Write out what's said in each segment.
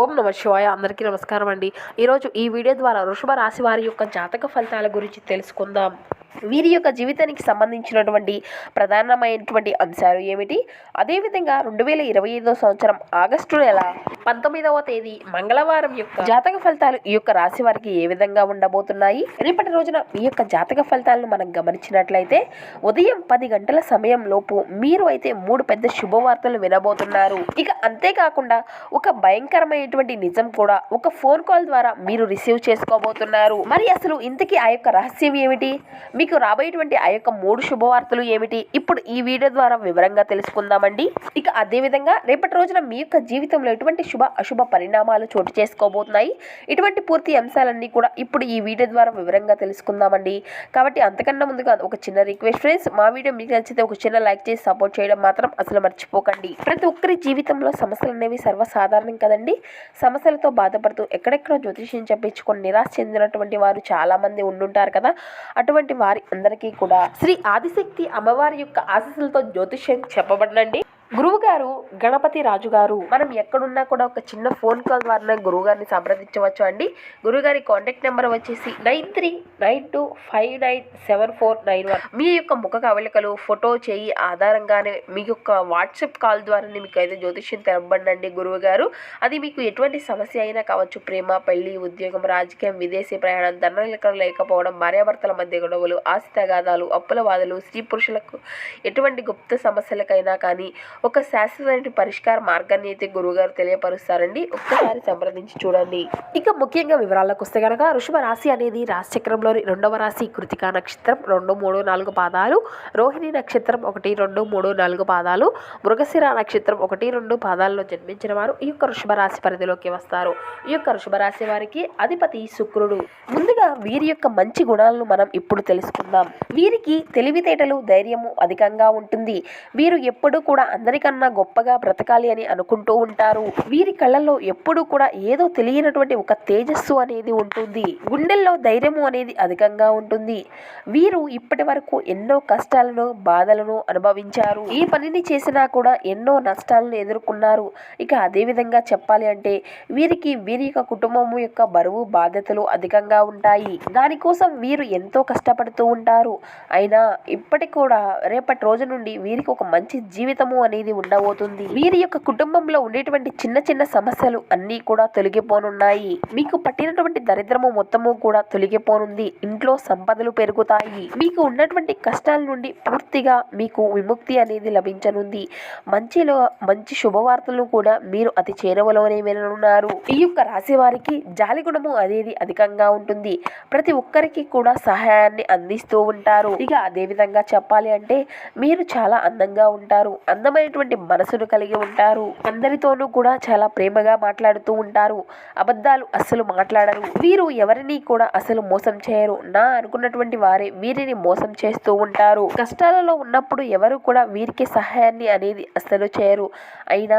ఓం నమ శివాయ. అందరికీ నమస్కారం అండి. ఈరోజు ఈ వీడియో ద్వారా వృషభ రాశి వారి యొక్క జాతక ఫలితాల గురించి తెలుసుకుందాం. వీరి యొక్క జీవితానికి సంబంధించినటువంటి ప్రధానమైనటువంటి అంశాలు ఏమిటి, అదేవిధంగా 2025 సంవత్సరం ఆగస్టు నెల 19వ తేదీ మంగళవారం యొక్క జాతక ఫలితాలు ఈ యొక్క రాశి వారికి ఏ విధంగా ఉండబోతున్నాయి. రేపటి రోజున ఈ యొక్క జాతక ఫలితాలను మనం గమనించినట్లయితే ఉదయం 10 గంటల సమయం లోపు మీరు అయితే 3 పెద్ద శుభవార్తలు వినబోతున్నారు. ఇక అంతేకాకుండా ఒక భయంకరమైనటువంటి నిజం కూడా ఒక ఫోన్ కాల్ ద్వారా మీరు రిసీవ్ చేసుకోబోతున్నారు. మరి అసలు ఇంతకీ ఆ యొక్క రహస్యం ఏమిటి, మీకు రాబోయేటువంటి ఆ యొక్క 3 శుభవార్తలు ఏమిటి, ఇప్పుడు ఈ వీడియో ద్వారా వివరంగా తెలుసుకుందామండి. ఇక అదేవిధంగా రేపటి రోజున మీ యొక్క జీవితంలో ఎటువంటి శుభ అశుభ పరిణామాలు చోటు చేసుకోబోతున్నాయి, ఇటువంటి పూర్తి అంశాలన్నీ కూడా ఇప్పుడు ఈ వీడియో ద్వారా వివరంగా తెలుసుకుందామండి. కాబట్టి అంతకన్నా ముందుగా ఒక చిన్న రిక్వెస్ట్ ఫ్రెండ్స్, మా వీడియో మీకు నచ్చితే ఒక చిన్న లైక్ చేసి సపోర్ట్ చేయడం మాత్రం అసలు మర్చిపోకండి. ప్రతి ఒక్కరి జీవితంలో సమస్యలు అనేవి సర్వసాధారణం కదండి. సమస్యలతో బాధపడుతూ ఎక్కడెక్కడో జ్యోతిష్యం చెప్పించుకొని నిరాశ చెందినటువంటి వారు చాలా మంది ఉండుంటారు కదా. అటువంటి వారి అందరికీ కూడా శ్రీ ఆదిశక్తి అమ్మవారి యొక్క ఆశీస్సులతో జ్యోతిష్యం చెప్పబడినండి. గురువు గారు గణపతి రాజు గారు. మనం ఎక్కడున్నా కూడా ఒక చిన్న ఫోన్ కాల్ ద్వారా గురువు గారిని సంప్రదించవచ్చు అండి. గురువుగారి కాంటాక్ట్ నెంబర్ వచ్చేసి 9392597491. మీ యొక్క ముఖ కవళికలు, ఫోటో చేయి ఆధారంగానే మీ యొక్క వాట్సాప్ కాల్ ద్వారానే మీకు అయితే జ్యోతిష్యం తెలపబడండి గురువు గారు. అది మీకు ఎటువంటి సమస్య అయినా కావచ్చు, ప్రేమ, పెళ్లి, ఉద్యోగం, రాజకీయం, విదేశీ ప్రయాణం, ధనలెక్కలు లేకపోవడం, భార్యాభర్తల మధ్య గొడవలు, ఆస్తి తగాదాలు, అప్పుల బాధలు, స్త్రీ పురుషులకు ఎటువంటి గుప్త సమస్యలకైనా కానీ ఒక శాశ్వత పరిష్కార మార్గాన్ని అయితే గురువుగారు తెలియపరుస్తారండి. ఒక్కసారి సంప్రదించి చూడండి. ఇక ముఖ్యంగా వివరాలకు వస్తే కనుక వృషభ రాశి అనేది రాశి చక్రంలోని 2వ రాశి. కృతికా నక్షత్రం 2, 3, 4 పాదాలు, రోహిణి నక్షత్రం 1, 2, 3, 4 పాదాలు, మృగశిర నక్షత్రం 1, 2 పాదాల్లో జన్మించిన వారు ఈ యొక్క వృషభ రాశి పరిధిలోకి వస్తారు. ఈ యొక్క వృషభ రాశి వారికి అధిపతి శుక్రుడు. ముందుగా వీరి యొక్క మంచి గుణాలను మనం ఇప్పుడు తెలుసుకుందాం. వీరికి తెలివితేటలు, ధైర్యము అధికంగా ఉంటుంది. వీరు ఎప్పుడూ కూడా అందరికన్నా గొప్పగా బ్రతకాలి అని అనుకుంటూ ఉంటారు. వీరి కళ్ళల్లో ఎప్పుడూ కూడా ఏదో తెలియనటువంటి ఒక తేజస్సు అనేది ఉంటుంది. గుండెల్లో ధైర్యము అనేది అధికంగా ఉంటుంది. వీరు ఇప్పటి వరకు ఎన్నో కష్టాలను, బాధలను అనుభవించారు. ఏ పనిని చేసినా కూడా ఎన్నో నష్టాలను ఎదుర్కొన్నారు. ఇక అదే విధంగా చెప్పాలి అంటే వీరికి వీరి యొక్క కుటుంబం యొక్క బరువు, బాధ్యతలు అధికంగా ఉంటాయి. దానికోసం వీరు ఎంతో కష్టపడుతూ ఉంటారు. అయినా ఇప్పటికి కూడా రేపటి రోజు నుండి వీరికి ఒక మంచి జీవితము అనేది ఉండబోతుంది. వీరి యొక్క కుటుంబంలో ఉండేటువంటి చిన్న చిన్న సమస్యలు అన్నీ కూడా తొలగిపోనున్నాయి. మీకు పట్టినటువంటి దరిద్రము మొత్తము కూడా తొలగిపోనుంది. ఇంట్లో సంపదలు పెరుగుతాయి. మీకు ఉన్నటువంటి కష్టాల నుండి పూర్తిగా మీకు విముక్తి అనేది లభించనుంది. మంచి శుభవార్తలను కూడా మీరు అతి చేరువలోనే విననున్నారు. ఈ యొక్క రాశి వారికి జాలి గుణము అనేది అధికంగా ఉంటుంది. ప్రతి ఒక్కరికి కూడా సహాయాన్ని అందిస్తూ ఉంటారు. ఇక అదే విధంగా చెప్పాలి అంటే మీరు చాలా అందంగా ఉంటారు. అందమైనటువంటి మనసును కలిగి ఉంటారు. అందరితోనూ కూడా చాలా ప్రేమగా మాట్లాడుతూ ఉంటారు. అబద్ధాలు అస్సలు మాట్లాడరు. వీరు ఎవరిని కూడా అసలు మోసం చేయరు. నా అనుకున్నటువంటి వారే వీరిని మోసం చేస్తూ ఉంటారు. కష్టాలలో ఉన్నప్పుడు ఎవరు కూడా వీరికి సహాయాన్ని అనేది అస్సలు చేయరు. అయినా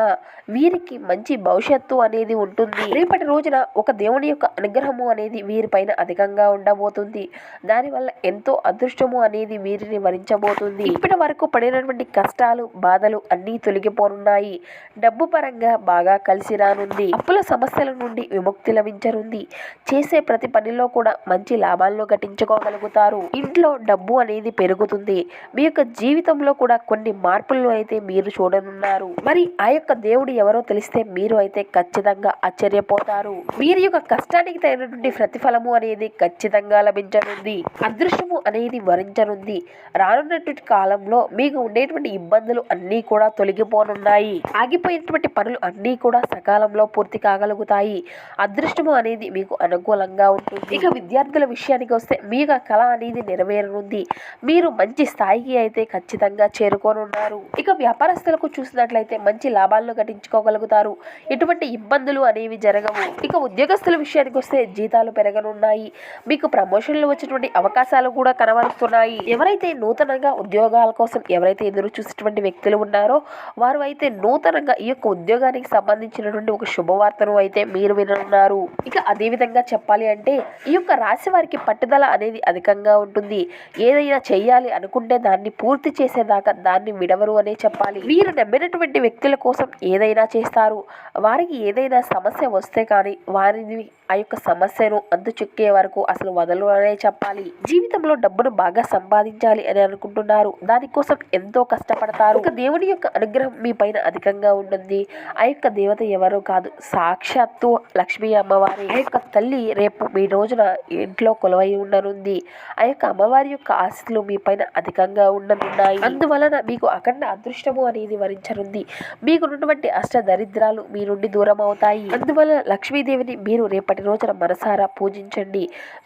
వీరికి మంచి భవిష్యత్తు అనేది ఉంటుంది. రేపటి రోజున ఒక దేవుని యొక్క అనుగ్రహము అనేది వీరిపైన అధికంగా ఉండబోతుంది. దానివల్ల ఎంతో అదృష్టము అనేది వీరిని వరించబోతుంది. ఇప్పటి వరకు పడినటువంటి కష్టాలు, బాధలు అన్నీ తొలగిపోనున్నాయి. డబ్బు పరంగా బాగా కలిసి రానుంది. అప్పుల సమస్యల నుండి విముక్తి లభించనుంది. చేసే ప్రతి పనిలో కూడా మంచి లాభాలను గట్టించుకోగలుగుతారు. ఇంట్లో డబ్బు అనేది పెరుగుతుంది. మీ యొక్క జీవితంలో కూడా కొన్ని మార్పులను అయితే మీరు చూడనున్నారు. మరి ఆ యొక్క దేవుడు ఎవరో తెలిస్తే మీరు అయితే ఖచ్చితంగా ఆశ్చర్యపోతారు. వీరి యొక్క కష్టానికి తగినటువంటి ప్రతిఫలము అనేది ఖచ్చితంగా లభించనుంది. అదృష్టము అనేది వరించనుంది. రానున్నటువంటి కాలంలో మీకు ఉండేటువంటి ఇబ్బందులు అన్నీ కూడా తొలగిపోనున్నాయి. ఆగిపోయినటువంటి పనులు అన్నీ కూడా సకాలంలో పూర్తి కాగలుగుతాయి. అదృష్టము అనేది మీకు అనుకూలంగా ఉంటుంది. ఇక విద్యార్థుల విషయానికి వస్తే మీ యొక్క కళ అనేది నెరవేరనుంది. మీరు మంచి స్థాయికి అయితే ఖచ్చితంగా చేరుకోనున్నారు. ఇక వ్యాపారస్తులకు చూసినట్లయితే మంచి లాభాలను గటించుకోగలుగుతారు. ఎటువంటి ఇబ్బందులు అనేవి జరగవు. ఇక ఉద్యోగస్తుల విషయానికి వస్తే జీతాలు పెరగనున్నాయి. మీకు ప్రమోషన్లు వచ్చేటువంటి అవకాశాలు కూడా కనబరుస్తున్నాయి. ఎవరైతే నూతనంగా ఉద్యోగాల కోసం ఎవరైతే ఎదురు చూసేటువంటి వ్యక్తులు ఉన్నారో ఉన్నారో వారు అయితే నూతనంగా ఈ యొక్క ఉద్యోగానికి సంబంధించినటువంటి ఒక శుభవార్తను అయితే మీరు విననున్నారు. ఇక అదే విధంగా చెప్పాలి అంటే ఈ యొక్క రాశి వారికి పట్టుదల అనేది అధికంగా ఉంటుంది. ఏదైనా చెయ్యాలి అనుకుంటే దాన్ని పూర్తి చేసేదాకా దాన్ని విడవరు అనే చెప్పాలి. మీరు నమ్మినటువంటి వ్యక్తుల కోసం ఏదైనా చేస్తారు. వారికి ఏదైనా సమస్య వస్తే కానీ వారిని ఆ యొక్క సమస్యను చిక్కే వరకు అసలు వదలు అనే చెప్పాలి. జీవితంలో డబ్బును బాగా సంపాదించాలి అని అనుకుంటున్నారు. దానికోసం ఎంతో కష్టపడతారు. ఒక దేవుని యొక్క అనుగ్రహం మీ పైన అధికంగా ఉంటుంది. ఆ యొక్క దేవత ఎవరో కాదు, సాక్షాత్తు లక్ష్మీ అమ్మవారి. ఆ యొక్క తల్లి రేపు మీ రోజున ఇంట్లో కొలువై ఉండనుంది. ఆ యొక్క అమ్మవారి యొక్క ఆశలు మీ పైన అధికంగా ఉండనున్నాయి. అందువలన మీకు అఖండ అదృష్టము అనేది వరించనుంది. మీకున్నటువంటి అష్ట దరిద్రాలు మీ నుండి దూరం అవుతాయి. అందువల్ల లక్ష్మీదేవిని మీరు రేపటి రోజున మనసారా పూజించండి.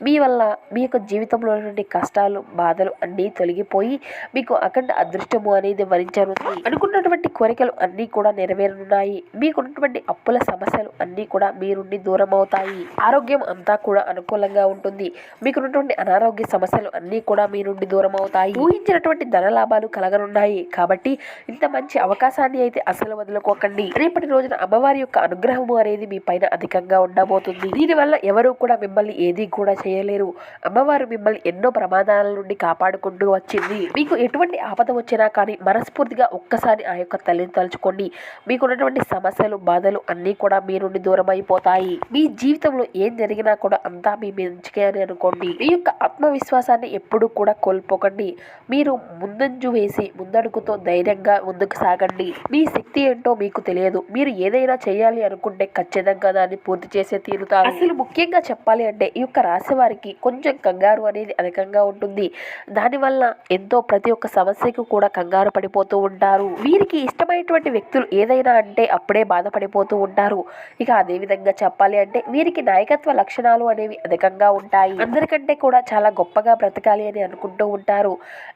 మీ వల్ల మీ యొక్క జీవితంలో ఉన్నటువంటి కష్టాలు బాధలు అన్నీ తొలగిపోయి మీకు అఖండ అదృష్టము అనేది వరించనుంది. అనుకున్నటువంటి కోరికలు అన్నీ కూడా నెరవేరనున్నాయి. మీకున్నటువంటి అప్పుల సమస్యలు అన్నీ కూడా మీ నుండి దూరం అవుతాయి. ఆరోగ్యం అంతా కూడా అనుకూలంగా ఉంటుంది. మీకున్నటువంటి అనారోగ్య సమస్యలు అన్నీ కూడా మీ నుండి దూరం అవుతాయి. ఊహించినటువంటి ధన లాభాలు కలగనున్నాయి. కాబట్టి ఇంత మంచి అవకాశాన్ని అయితే అసలు వదులుకోకండి. రేపటి రోజున అమ్మవారి యొక్క అనుగ్రహము అనేది మీ పైన అధికంగా ఉండబోతుంది. దీనివల్ల ఎవరు కూడా మిమ్మల్ని ఏది కూడా చేయలేరు. అమ్మవారు మిమ్మల్ని ఎన్నో ప్రమాదాల నుండి కాపాడుకుంటూ వచ్చింది. మీకు ఎటువంటి ఆపద వచ్చినా కానీ మనస్ఫూర్తిగా ఒక్కసారి ఆ యొక్క తల్లిని తలుచుకోండి. మీకున్నటువంటి సమస్యలు బాధలు అన్నీ కూడా మీ నుండి దూరం అయిపోతాయి. మీ జీవితంలో ఏం జరిగినా కూడా అంతా మీ మంచికే అని అనుకోండి. మీ యొక్క ఆత్మవిశ్వాసాన్ని ఎప్పుడూ కూడా కోల్పోకండి. మీరు ముందంజు వేసి ముందడుగుతో ధైర్యంగా ముందుకు సాగండి. మీ శక్తి ఏంటో మీకు తెలియదు. మీరు ఏదైనా చేయాలి అనుకుంటే ఖచ్చితంగా దాన్ని పూర్తి చేసే తీరుతారు. అసలు ముఖ్యంగా చెప్పాలి అంటే ఈ యొక్క రాశి వారికి కొంచెం కంగారు అనేది అధికంగా ఉంటుంది. దానివల్ల ఎంతో ప్రతి ఒక్క సమస్యకు కూడా కంగారు పడిపోతూ ఉంటారు. వీరికి ఇష్టమైనటువంటి వ్యక్తులు ఏదైనా అంటే అప్పుడే బాధపడిపోతూ ఉంటారు. ఇక అదే విధంగా చెప్పాలి అంటే వీరికి నాయకత్వ లక్షణాలు అనేవి అధికంగా ఉంటాయి. అందరికంటే కూడా చాలా గొప్పగా బ్రతకాలి అని అనుకుంటూ ఉంటారు.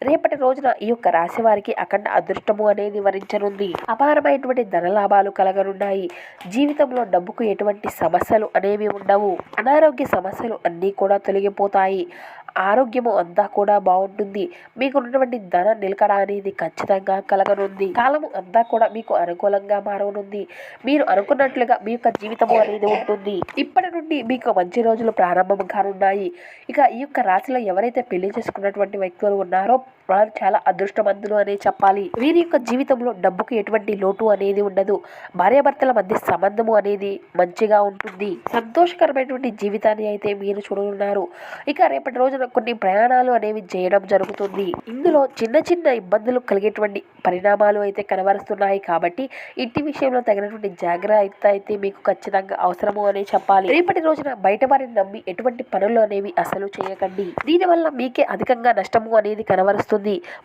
రేపటి రోజున ఈ యొక్క రాశి వారికి అఖండ అదృష్టము అనేది వరించనుంది. అపారమైనటువంటి ధన లాభాలు కలగనున్నాయి. జీవితంలో డబ్బుకు ఎటువంటి సమస్యలు అనేవి ఉండవు. అనారోగ్య సమస్యలు అన్నీ కూడా తొలగిపోతాయి. ఆరోగ్యము అంతా కూడా బాగుంటుంది. మీకు ఉన్నటువంటి ధన నిలకడ అనేది ఖచ్చితంగా కలగనుంది. కాలము అంతా కూడా మీకు అనుకూలంగా మారనుంది. మీరు అనుకున్నట్లుగా మీ యొక్క జీవితము అనేది ఉంటుంది. ఇప్పటి నుండి మీకు మంచి రోజులు ప్రారంభం కానున్నాయి. ఇక ఈ యొక్క రాశిలో ఎవరైతే పెళ్లి చేసుకున్నటువంటి వ్యక్తులు ఉన్నారో వారు చాలా అదృష్టవంతులు అనే చెప్పాలి. వీరి యొక్క జీవితంలో డబ్బుకు ఎటువంటి లోటు అనేది ఉండదు. భార్యాభర్తల మధ్య సంబంధము అనేది మంచిగా ఉంటుంది. సంతోషకరమైనటువంటి జీవితాన్ని అయితే మీరు చూడనున్నారు. ఇక రేపటి రోజున కొన్ని ప్రయాణాలు అనేవి చేయడం జరుగుతుంది. ఇందులో చిన్న చిన్న ఇబ్బందులు కలిగేటువంటి పరిణామాలు అయితే కనబరుస్తున్నాయి. కాబట్టి ఇంటి విషయంలో తగినటువంటి జాగ్రత్త అయితే మీకు ఖచ్చితంగా అవసరము అనే చెప్పాలి. రేపటి రోజున బయట వారిని నమ్మి ఎటువంటి పనులు అనేవి అసలు చేయకండి. దీనివల్ల మీకే అధికంగా నష్టము అనేది కనబరుస్తుంది.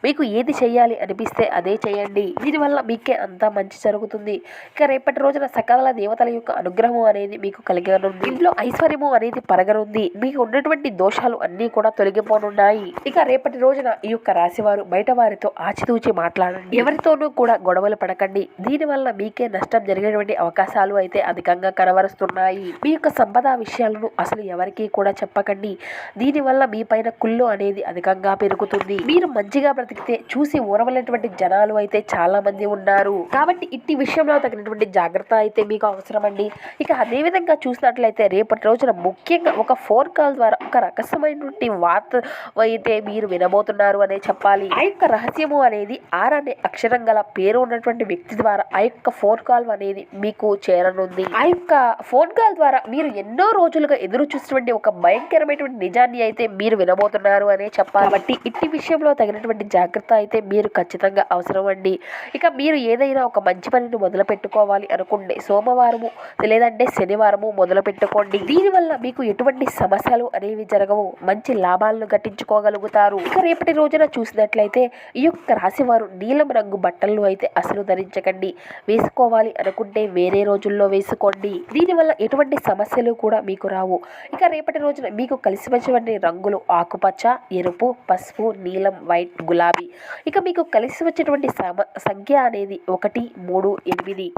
మీకు ఏది చేయాలి అనిపిస్తే అదే చేయండి. దీనివల్ల మీకే అంతా మంచి జరుగుతుంది. ఇక రేపటి రోజున సకల దేవతల యొక్క అనుగ్రహం అనేది మీకు కలిగనుంది. ఇంట్లో ఐశ్వర్యము అనేది పరగనుంది. మీకు ఉన్నటువంటి దోషాలు అన్నీ కూడా తొలగిపోనున్నాయి. ఇక రేపటి రోజున ఈ యొక్క రాశి వారు బయట వారితో ఆచితూచి మాట్లాడండి. ఎవరితోనూ కూడా గొడవలు పడకండి. దీనివల్ల మీకే నష్టం జరిగేటువంటి అవకాశాలు అయితే అధికంగా కనబరుస్తున్నాయి. మీ యొక్క సంపద విషయాలను అసలు ఎవరికీ కూడా చెప్పకండి. దీనివల్ల మీ పైన కుళ్ళు అనేది అధికంగా పెరుగుతుంది. మీరు మంచిగా బ్రతికితే చూసి ఓర్వలేనటువంటి జనాలు అయితే చాలా మంది ఉన్నారు. కాబట్టి ఇట్టి విషయంలో తగినటువంటి జాగ్రత్త అయితే మీకు అవసరం అండి. ఇక అదే విధంగా చూసినట్లయితే రేపటి రోజున ముఖ్యంగా ఒక ఫోన్ కాల్ ద్వారా ఒక రహస్యమైనటువంటి వార్త అయితే మీరు వినబోతున్నారు అనే చెప్పాలి. ఆ యొక్క రహస్యము అనేది ఆర్ అనే అక్షరం గల పేరు ఉన్నటువంటి వ్యక్తి ద్వారా ఆ యొక్క ఫోన్ కాల్ అనేది మీకు చేరనుంది. ఆ యొక్క ఫోన్ కాల్ ద్వారా మీరు ఎన్నో రోజులుగా ఎదురు చూసినటువంటి ఒక భయంకరమైనటువంటి నిజాన్ని అయితే మీరు వినబోతున్నారు అనే చెప్పాలి. కాబట్టి ఇట్టి విషయంలో తగినటువంటి జాగ్రత్త అయితే మీరు ఖచ్చితంగా అవసరం అండి. ఇక మీరు ఏదైనా ఒక మంచి పనిని మొదలు పెట్టుకోవాలి అనుకుంటే సోమవారము లేదంటే శనివారము మొదలు పెట్టుకోండి. దీనివల్ల మీకు ఎటువంటి సమస్యలు అనేవి జరగవు. మంచి లాభాలను గట్టించుకోగలుగుతారు. ఇక రేపటి రోజున చూసినట్లయితే ఈ యొక్క రాశి వారు నీలం రంగు బట్టలను అయితే అసలు ధరించకండి. వేసుకోవాలి అనుకుంటే వేరే రోజుల్లో వేసుకోండి. దీనివల్ల ఎటువంటి సమస్యలు కూడా మీకు రావు. ఇక రేపటి రోజున మీకు కలిసి వచ్చినటువంటి రంగులు ఆకుపచ్చ, ఎరుపు, పసుపు, నీలం, వైట్, గులాబీ. ఇక మీకు కలిసి వచ్చేటువంటి సంఖ్య అనేది 1, 3, 8.